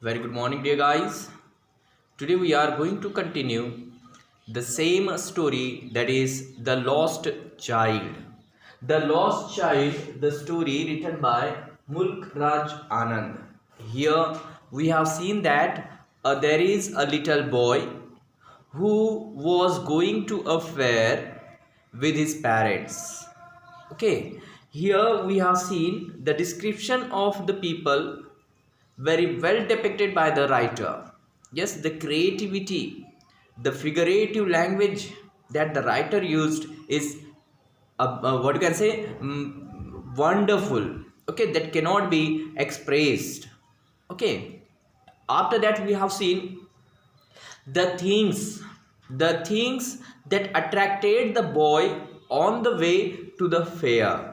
Very good morning, dear guys. Today we are going to continue the same story, that is The Lost Child. The Lost Child, the story written by Mulk Raj Anand. Here we have seen that there is a little boy who was going to a fair with his parents. Okay, here we have seen the description of the people very well depicted by the writer. Yes, the creativity, the figurative language that the writer used is what you can say, wonderful. Okay, that cannot be expressed. Okay, after that we have seen the things that attracted the boy on the way to the fair.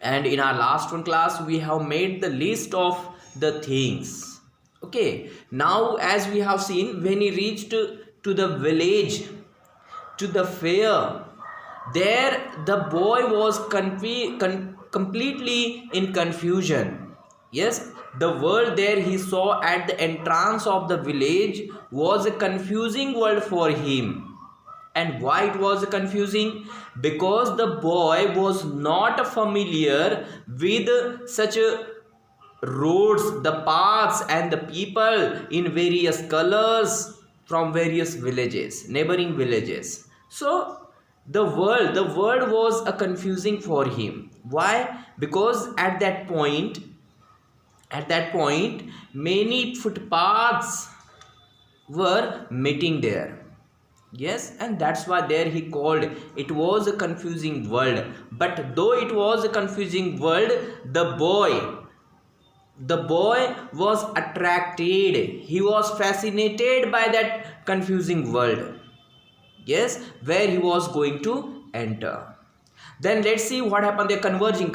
And in our last one class we have made the list of the things. Okay, now as we have seen, when he reached to the village, to the fair, there the boy was completely in confusion. Yes, the world there he saw at the entrance of the village was a confusing world for him. And why it was confusing? Because the boy was not familiar with such roads, the paths, and the people in various colors from various villages, neighboring villages. So the world was a confusing for him. Why? Because at that point many footpaths were meeting there. Yes, and that's why there he called it was a confusing world. But though it was a confusing world, the boy was attracted, he was fascinated by that confusing world. Yes, where he was going to enter. Then let's see what happened there. Converging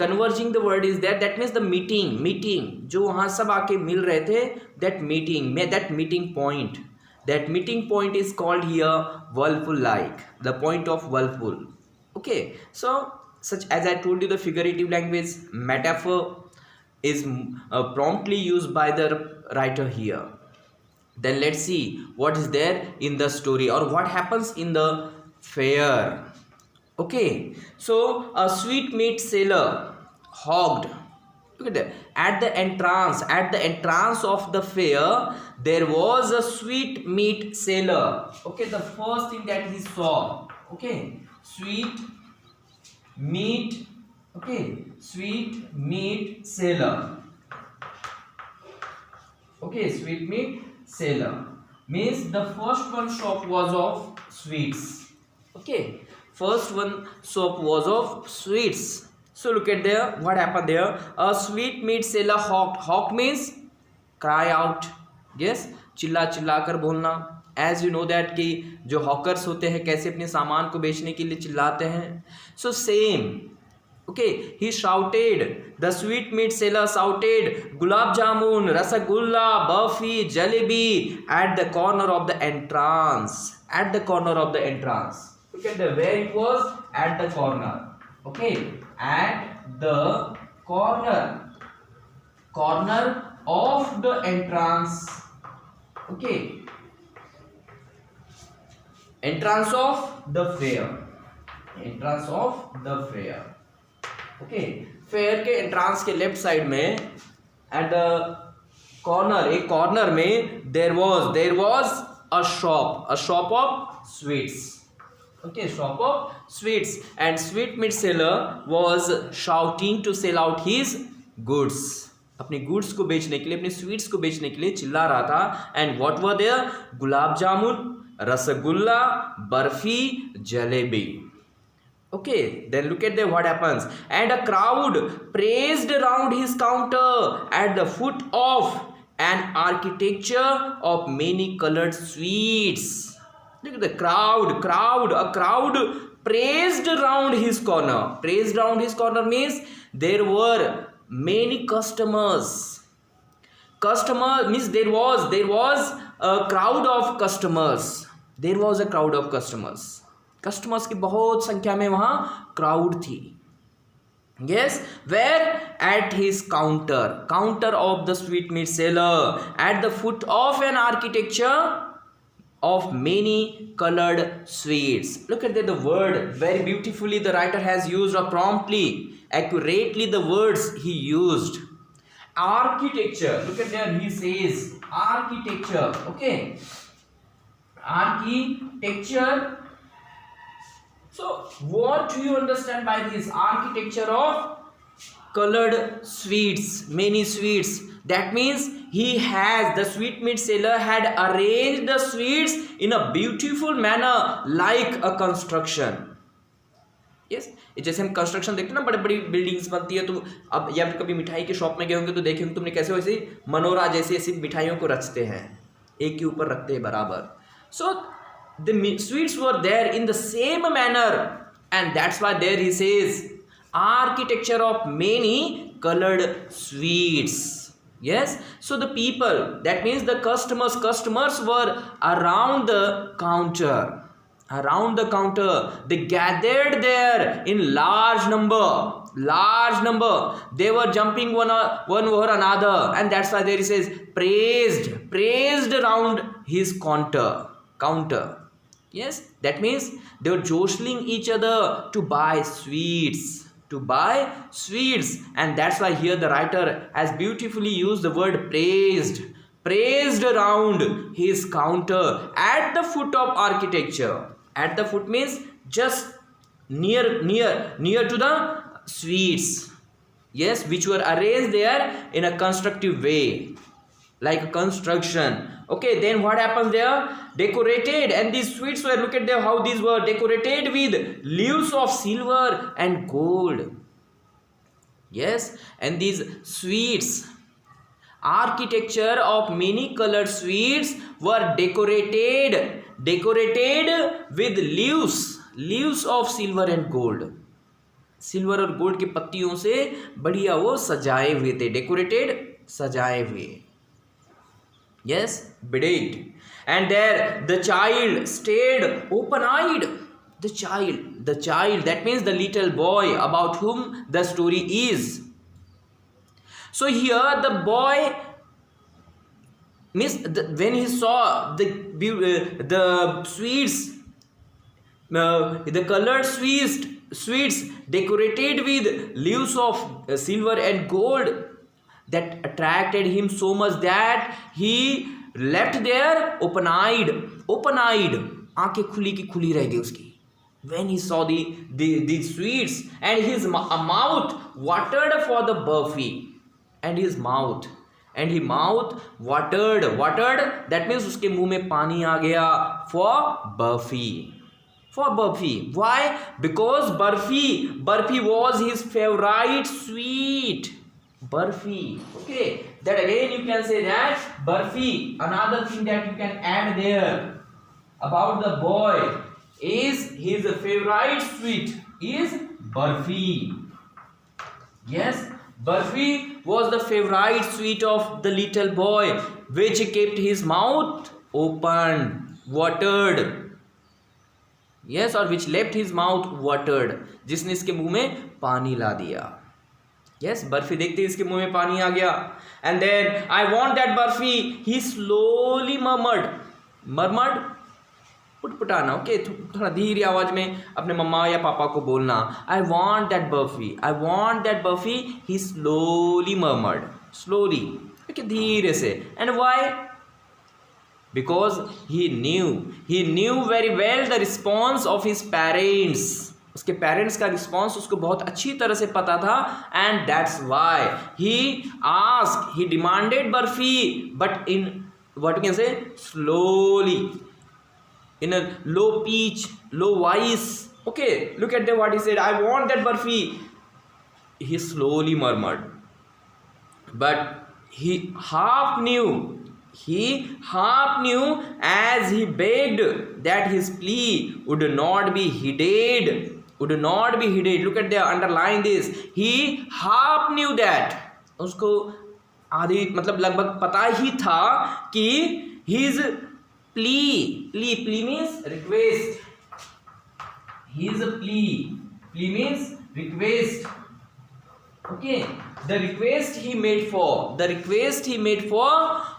the word is there, that means the meeting जो वहाँ सब आके मिल रहे थे, that meeting point. That meeting point is called here whirlpool, like the point of whirlpool. Okay, so such as I told you, the figurative language metaphor is promptly used by the writer here. Then let's see what is there in the story or what happens in the fair. Okay, so a sweetmeat seller hogged. Look at that. At the entrance of the fair, there was a sweetmeat seller. Okay, the first thing that he saw. Okay, sweet meat. Okay, sweet meat seller. Okay, sweet meat seller means the first one shop was of sweets. Okay, first one shop was of sweets. So look at there, what happened there. A sweet meat seller hawked means cry out. Yes, चिल्ला कर बोलना. As you know that कि जो hawkers होते हैं कैसे अपने सामान को बेचने के लिए चिल्लाते हैं. So same. Okay, he shouted, the sweet meat seller shouted, gulab jamun, rasagulla, burfi, jalebi at the corner of the entrance. Look at the where it was, at the corner. Okay, at the corner of the entrance. Okay, entrance of the fair. Okay, fair के entrance के left side में at the corner, एक corner में there was a shop of sweets. Okay, shop of sweets, and sweet meat seller was shouting to sell out his goods. अपने goods को बेचने के लिए, अपने sweets को बेचने के लिए चिल्ला रहा था. And what were there? Gulab jamun, rasgulla, barfi, jalebi. Okay, then look at what happens. And a crowd praised around his counter at the foot of an architecture of many colored sweets. Look at the crowd. A crowd praised around his corner. Praised around his corner means there were many customers. Customer means there was a crowd of customers. Customers की बहुत संख्या में वहाँ crowd थी. Yes, where? At his counter of the sweetmeat seller, at the foot of an architecture of many colored sweets. Look at the word, very beautifully the writer has used, or promptly, accurately the words he used. Architecture, look at there, he says architecture, okay, architecture. So what do you understand by this? Architecture of colored sweets, many sweets. That means the sweetmeat seller had arranged the sweets in a beautiful manner like a construction. Yes, जैसे हम construction देखते हैं ना, बड़ी बड़ी buildings बनती है, तो अब या फिर कभी मिठाई के शॉप में गए होंगे तो देखे होंगे तुमने कैसे वैसे मनोरा जैसे ऐसी मिठाइयों को रचते हैं, एक के ऊपर रखते हैं बराबर. So the sweets were there in the same manner, and that's why there he says architecture of many colored sweets. Yes, so the people, that means the customers were around the counter. They gathered there in large number. They were jumping one over another, and that's why there it says praised around his counter. Yes, that means they were jostling each other to buy sweets, and that's why here the writer has beautifully used the word praised around his counter at the foot of architecture. At the foot means just near to the sweets, yes, which were arranged there in a constructive way, like a construction. Okay, then what happens there? Decorated, and these sweets were, look at there how these were decorated with leaves of silver and gold. Yes, and these sweets, architecture of many colored sweets were decorated with leaves of silver and gold. Silver और gold की पत्तियों से बढ़िया वो सजाए हुए थे, decorated, सजाए हुए. Yes, bedecked. And there the child stayed open-eyed. The child, that means the little boy about whom the story is. So here the boy when he saw the sweets, the colored sweets decorated with leaves of silver and gold, that attracted him so much that he left there open-eyed, आंखें खुली की खुली रह गई उसकी. When he saw the sweets, and his mouth watered for the burfi, and his mouth watered, that means उसके मुंह में पानी आ गया for burfi. Why? Because burfi was his favorite sweet. Burfi. Okay, that again you can say that burfi, another thing that you can add there about the boy is his favorite sweet is burfi. Yes, burfi was the favorite sweet of the little boy, which kept his mouth open, watered. Yes, or which left his mouth watered, जिसने इसके मुंह में पानी ला दिया. Yes, barfi देखते ही इसके मुंह में पानी आ गया. And then I want that burfi, he slowly murmured, पुटपुटाना. ओके, थोड़ा धीरे आवाज में अपने मम्मा या पापा को बोलना. I want that burfi, he slowly murmured, okay, धीरे से. And why? Because he knew very well the response of his parents. उसके पेरेंट्स का रिस्पॉन्स उसको बहुत अच्छी तरह से पता था, and that's why he demanded barfi, but in what can say slowly, in a low pitch, low voice. Okay, look at the what he said, I want that barfi. He slowly murmured, but he half knew as he begged that his plea would not be heeded. Look at there, underline this. He half knew that, उसको आधी मतलब लगभग पता ही था कि his plea means request. His plea means request. Okay, the request he made for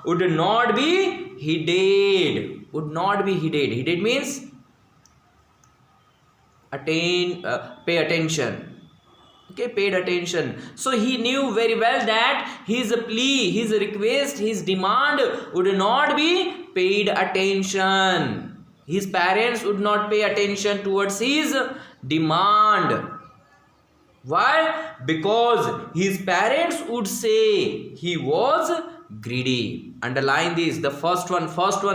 would not be heeded. Heeded means pay attention. Okay, paid attention. So he knew very well that his plea, his request, his demand would not be paid attention. His parents would not pay attention towards his demand. Why? Because his parents would say he was greedy. Underline this. The first one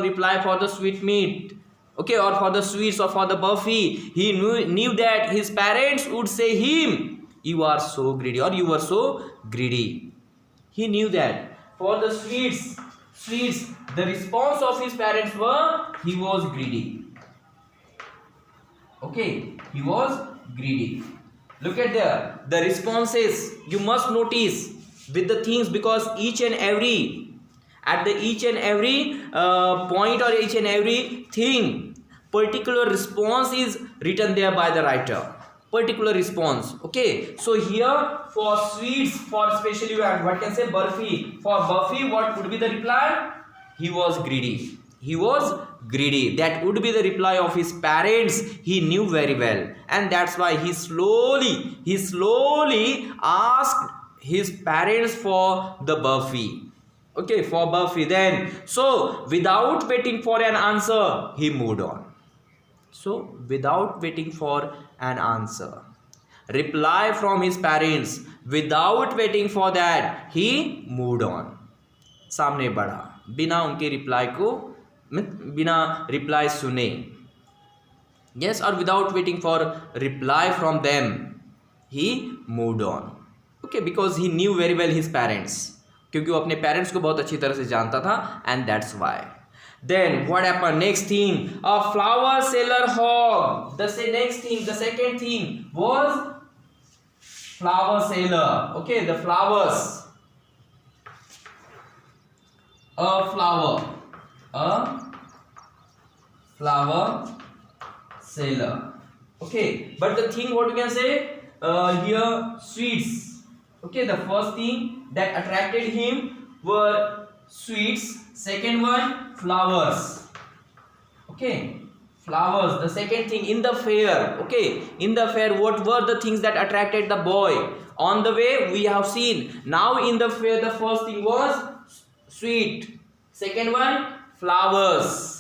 reply for the sweetmeat, okay, or for the sweets, or for the buffet. He knew that his parents would say him, you are so greedy, or you were so greedy. He knew that. For the sweets, the response of his parents were, he was greedy. Okay, he was greedy. Look at there, the responses. You must notice with the things, because each and every point, or each and every thing, particular response is written there by the writer. Particular response. Okay, so here for sweets, for especially what can say burfi, for burfi, what would be the reply? He was greedy. That would be the reply of his parents. He knew very well, and that's why he slowly asked his parents for the burfi. Okay, for burfi. Then, so without waiting for an answer, he moved on. So without waiting for an answer, reply from his parents, without waiting for that, he moved on. सामने बढ़ा, बिना उनके बिना reply सुने. Yes, or without waiting for reply from them, he moved on. Okay, because he knew very well his parents, क्योंकि वो अपने parents को बहुत अच्छी तरह से जानता था, and that's why. Then what happened? Next thing, a flower seller hog. The second thing was flower seller. Okay, the flowers. A flower seller. Okay, but the thing, what you can say here, sweets. Okay, the first thing that attracted him were sweets. Second one, flowers. Okay, flowers. The second thing in the fair. Okay, in the fair, what were the things that attracted the boy? On the way we have seen. Now in the fair, the first thing was sweet. Second one, flowers.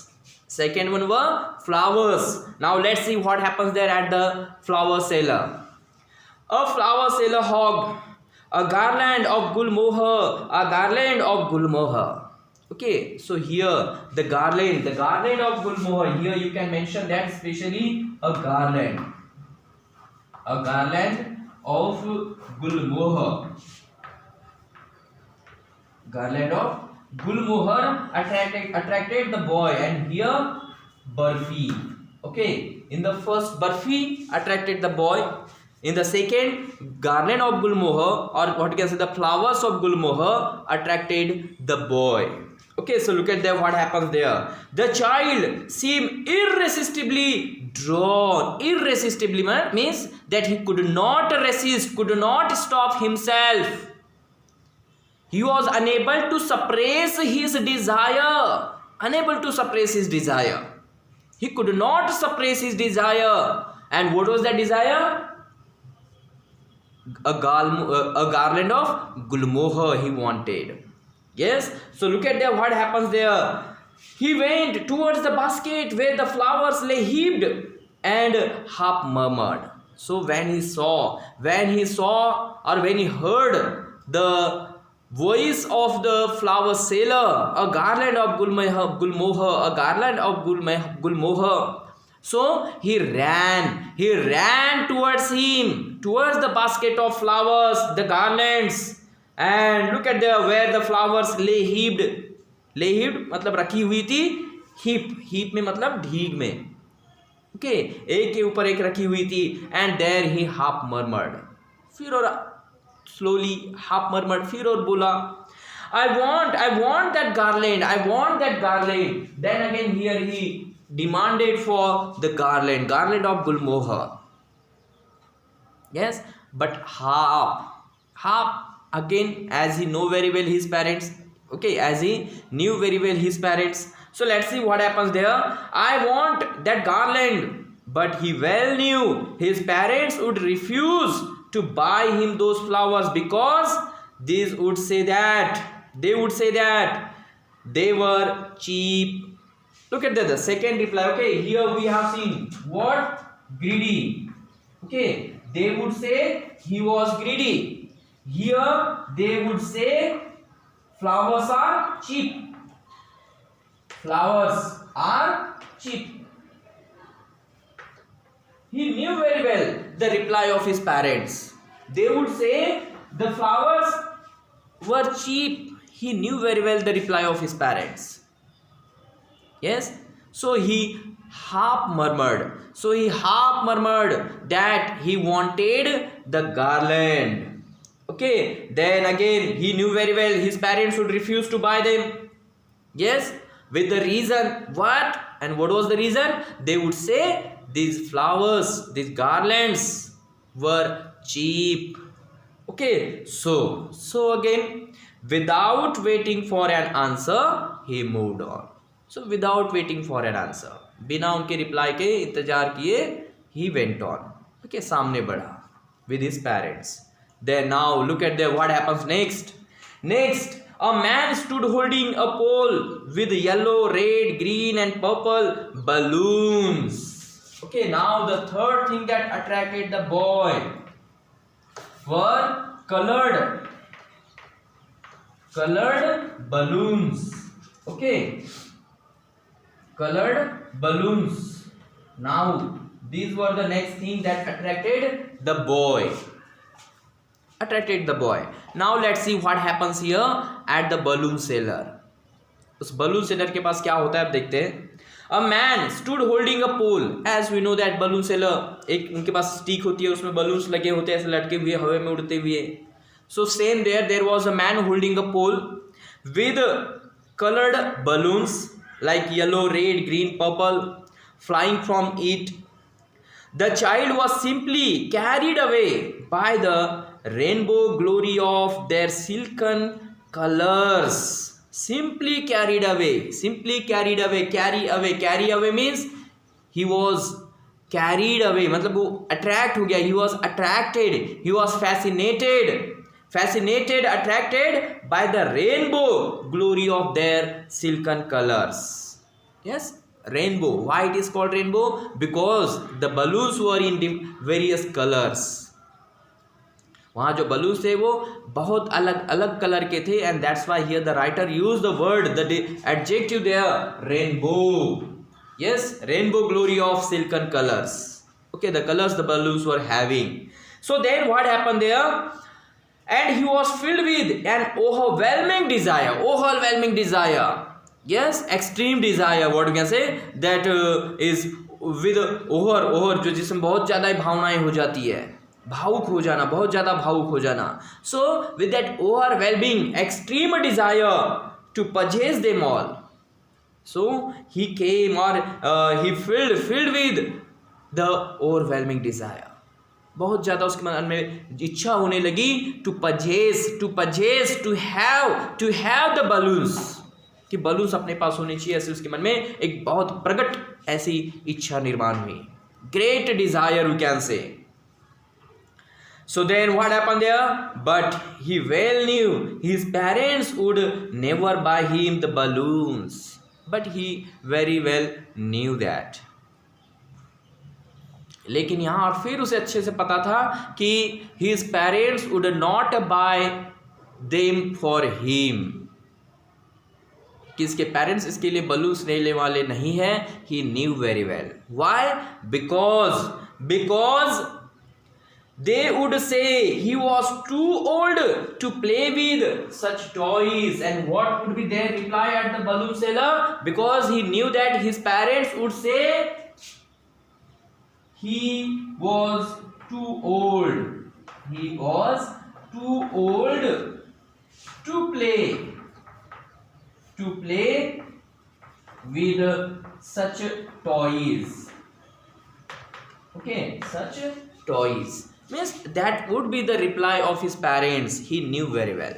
Now let's see what happens there at the flower seller. A flower seller hogged a garland of gulmohar. Okay, so here the garland of gulmohar. Here you can mention that, especially a garland of gulmohar. Garland of gulmohar attracted the boy, and here burfi. Okay, in the first, burfi attracted the boy. In the second, garland of gulmohar, or what you can say, the flowers of gulmohar attracted the boy. Okay, so look at there, what happens there. The child seemed irresistibly drawn. Irresistibly means that he could not resist, could not stop himself. He was unable to suppress his desire. He could not suppress his desire. And what was that desire? A garland of gulmohar he wanted. Yes, so look at there, what happens there. He went towards the basket where the flowers lay heaped, and half murmured. So when he heard the voice of the flower seller, a garland of gulmohar, so he ran towards the basket of flowers, the garlands. And look at there, where the flowers lay heaped मतलब रखी हुई थी, heap में मतलब ढीग में. Okay, एक के ऊपर एक रखी हुई थी. And there he half murmured, फिर और slowly half murmured, फिर और बोला, I want that garland. Then again here he demanded for the garland of gulmohar. Yes, but half again, as he know very well his parents. Okay, as he knew very well his parents. So let's see what happens there. I want that garland, but he well knew his parents would refuse to buy him those flowers because they would say that they were cheap. Look at the second reply. Okay, here we have seen what? Greedy. Okay, they would say he was greedy. Here they would say flowers are cheap. Flowers are cheap. He knew very well the reply of his parents. They would say the flowers were cheap. He knew very well the reply of his parents. Yes, so he half murmured that he wanted the garland. Okay, then again he knew very well his parents would refuse to buy them. Yes, with the reason what? And what was the reason? They would say these flowers, these garlands were cheap. Okay, so again, without waiting for an answer, he moved on. So without waiting for an answer, बिना उनके reply के इंतजार किए, he went on. Okay, सामने बढ़ा with his parents. Then now look at what happens next. Next, a man stood holding a pole with yellow, red, green and purple balloons. Okay, now the third thing that attracted the boy were colored balloons. Okay, colored balloons. Now these were the next thing that attracted the boy. Now let's see what happens here at the balloon seller. उस balloon seller के पास क्या होता है अब देखते हैं. A man stood holding a pole. As we know that balloon seller, एक उनके पास स्टिक होती है, उसमें balloons लगे होते हैं ऐसे लटके हुए हवा में उड़ते हुए. So same there was a man holding a pole with colored balloons like yellow, red, green, purple flying from it. The child was simply carried away by the rainbow glory of their silken colors. Simply carried away. Carry away means he was carried away, मतलब वो attract हो गया. He was attracted, he was fascinated, attracted by the rainbow glory of their silken colors. Yes, rainbow. Why it is called rainbow? Because the balloons were in various colors. वहाँ जो balloons थे वो बहुत अलग अलग colour के थे, and that's why here the writer used the word, the adjective there, rainbow. Yes, rainbow glory of silken colors. Okay, the colors the balloons were having. So then what happened there? And he was filled with an overwhelming desire. Yes, extreme desire. What we can say that is with over जो जिसमें बहुत ज़्यादा भावनाएं हो जाती है, भावुक हो जाना, बहुत ज़्यादा भावुक हो जाना. So with that overwhelming extreme desire to possess them all, so he came or he filled with the overwhelming desire. बहुत ज़्यादा उसके मन में इच्छा होने लगी to have the balloons, कि balloons अपने पास होने चाहिए. ऐसे उसके मन में एक बहुत प्रकट ऐसी इच्छा निर्माण हुई. Great desire we can say. So then what happened there? But he well knew his parents would never buy him the balloons. But he very well knew that. लेकिन यहाँ फिर उसे अच्छे से पता था कि his parents would not buy them for him. कि इसके पेरेंट्स इसके लिए बलून्स लेने वाले नहीं हैं. He knew very well. Why? Because they would say he was too old to play with such toys. And what would be their reply at the balloon seller? Because he knew that his parents would say he was too old. He was too old to play with such toys. Okay, such toys. Means that would be the reply off his parents, he new very well.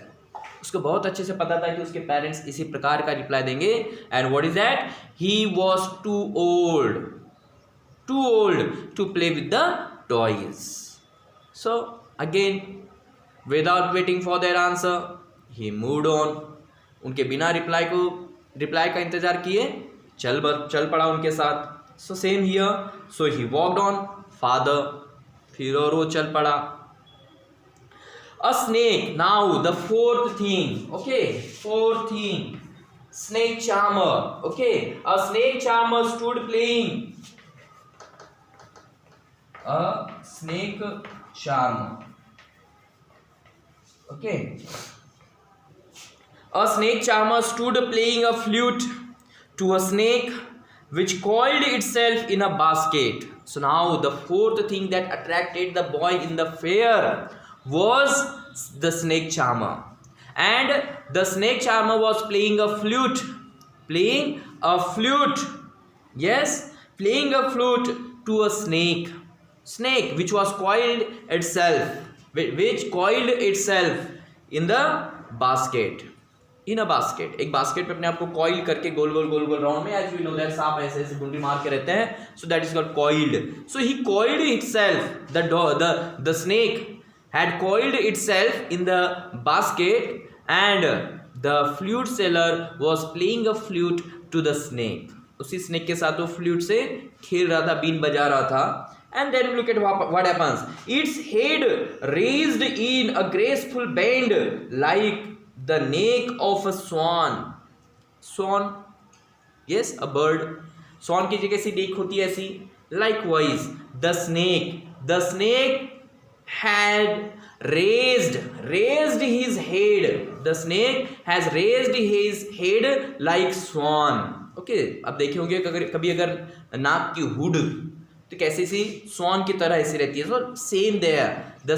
उसको बहुत अच्छे से पता था कि उसके parents इसी प्रकार का रिप्लाई देंगे। And what is that, he was too old to play with the toys. So again without waiting for their answer he moved on. उनके बिना रिप्लाई का इंतजार किए चल पड़ा उनके साथ। So same here, so he walked on father, फिर और वो चल पड़ा। A snake, now the fourth thing, okay, fourth thing, snake charmer, okay, a snake charmer stood playing, a snake charmer, okay, a snake charmer stood playing a flute to a snake which coiled itself in a basket. So now the fourth thing that attracted the boy in the fair was the snake charmer, and the snake charmer was playing a flute, yes, playing a flute to a snake which was coiled itself in the basket, in a basket। एक basket पे अपने आप को coil करके गोल गोल round में, as we know that सांप ऐसे गुंडी मार के रहते हैं, so that is called coiled. So he coiled itself, the snake had coiled itself in the basket, and the flute seller was playing a flute to the snake। उसी snake के साथ वो flute से खेल रहा था, बीन बजा रहा था। And then look at what happens, its head raised in a graceful bend like the neck of a swan, yes, a bird। swan की जगह सी neck होती है ऐसी। Likewise the snake had raised his head, the snake has raised his head like swan। Okay, अब देखे होंगे कभी अगर नाक की हुड तो कैसी सी स्वान की तरह ऐसी रहती है। So same there, the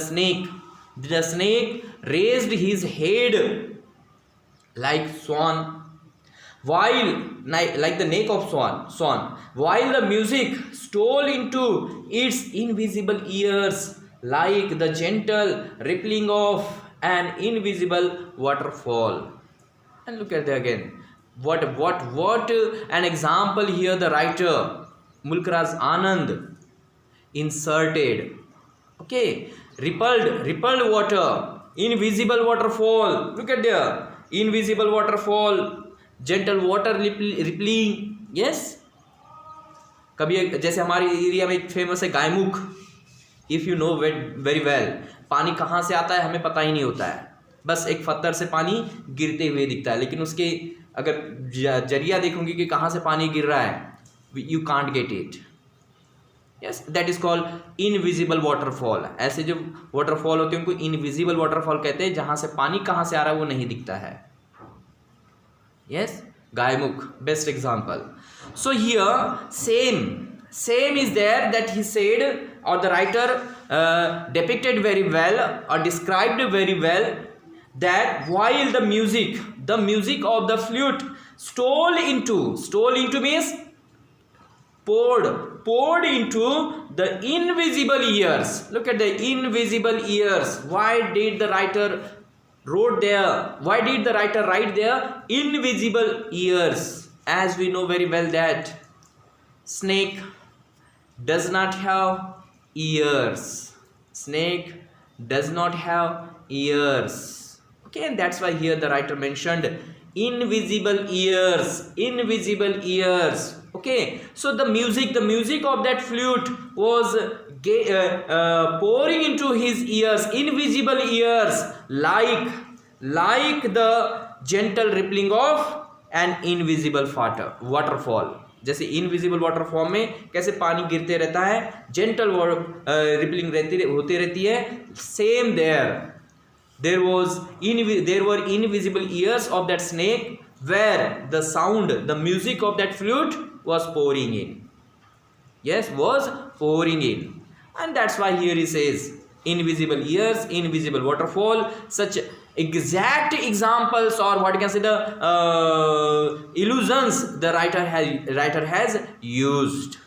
snake raised his head like swan, while like the neck of swan, while the music stole into its invisible ears like the gentle rippling of an invisible waterfall। And look at that again, what an example here the writer Mulkraj Anand inserted। Okay, rippled water, invisible waterfall, look at there, invisible waterfall, gentle water rippling, yes। कभी जैसे हमारे area में एक famous है Gaumukh, if you know very well, पानी कहाँ से आता है हमें पता ही नहीं होता है, बस एक पत्थर से पानी गिरते हुए दिखता है, लेकिन उसके अगर जरिया देखोगे कि कहाँ से पानी गिर रहा है, you can't get it, yes, that is called invisible waterfall. ऐसे जो वाटरफॉल होते हैं उनको इनविजिबल वाटरफॉल कहते हैं, जहाँ से पानी कहाँ से आ रहा है वो नहीं दिखता है, yes, Gaumukh best example. So here same is there that he said, or the writer depicted very well or described very well, that while the music of the flute stole into means poured into the invisible ears. Look at the invisible ears. Why did the writer write there invisible ears? As we know very well that snake does not have ears. Snake does not have ears. Okay, and that's why here the writer mentioned invisible ears. Okay, so the music of that flute was pouring into his ears, invisible ears, like the gentle rippling of an invisible waterfall। जैसे invisible waterfall में कैसे पानी गिरते रहता है, gentle rippling होती रहती है, same there were invisible ears of that snake where the sound, the music of that flute was pouring in, yes, was pouring in, and that's why here he says invisible ears, invisible waterfall, such exact examples, or what you can say the illusions the writer has used.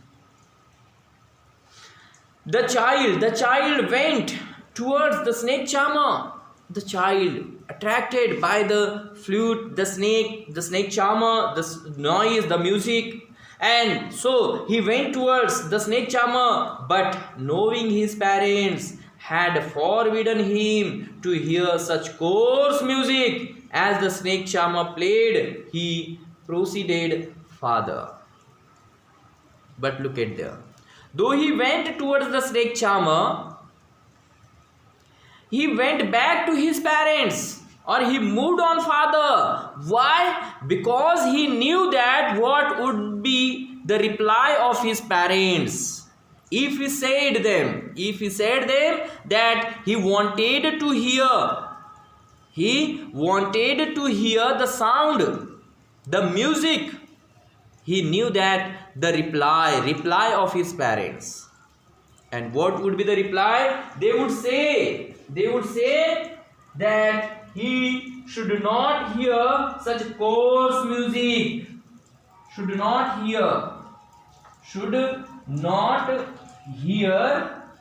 The child went towards the snake charmer. The child, attracted by the flute, the snake charmer, the noise, the music, and so he went towards the snake charmer, but knowing his parents had forbidden him to hear such coarse music as the snake charmer played, he proceeded farther. But look at there. Though he went towards the snake charmer, he went back to his parents, or he moved on farther. Why? Because he knew that what would be the reply of his parents. If he said them that he wanted to hear the sound, the music, he knew that the reply of his parents. And what would be the reply? They would say that he should not hear such coarse music. Should not hear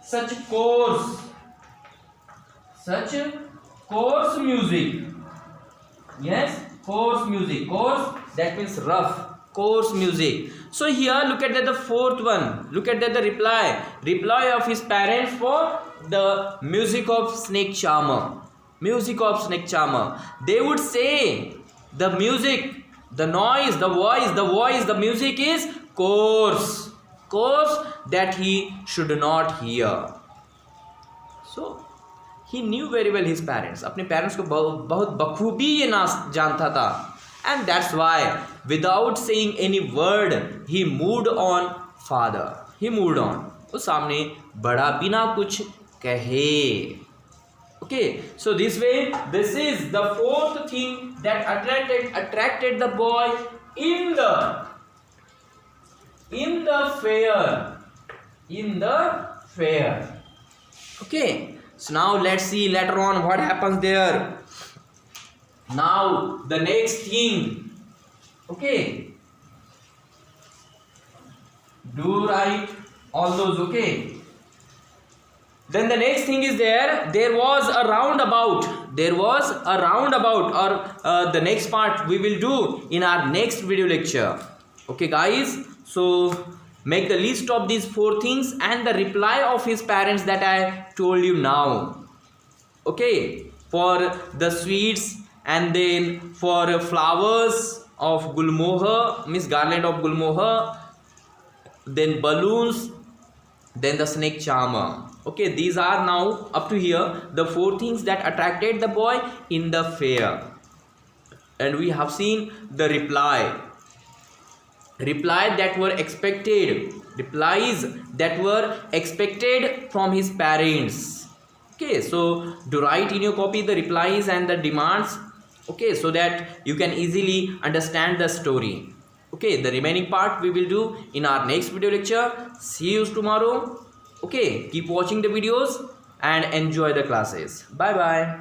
such coarse music. Yes, coarse music. Coarse, that means rough. Coarse music. So here look at the fourth one. Look at the reply of his parents for the music of snake charmer. They would say the music, the noise, the voice, the music is coarse, that he should not hear. So he knew very well his parents. अपने parents को बहुत बखूबी ये जानता था. And that's why, without saying any word, he moved on farther. उस सामने बढ़ा बिना कुछ कहे. Okay, so this way, this is the fourth thing that attracted the boy in the fair. Okay, so now let's see later on what happens there. Now the next thing. Okay, do write all those. Okay, then the next thing is there was a roundabout, or the next part we will do in our next video lecture. Okay guys, so make the list of these four things and the reply of his parents that I told you now. Okay, for the sweets, and then for flowers of Gulmohar, means garland of Gulmohar, then balloons, then the snake charmer. Okay, these are now up to here the four things that attracted the boy in the fair. And we have seen the replies that were expected from his parents. Okay, so do write in your copy the replies and the demands. Okay, so that you can easily understand the story. Okay, the remaining part we will do in our next video lecture. See you tomorrow. Okay, keep watching the videos and enjoy the classes. Bye bye.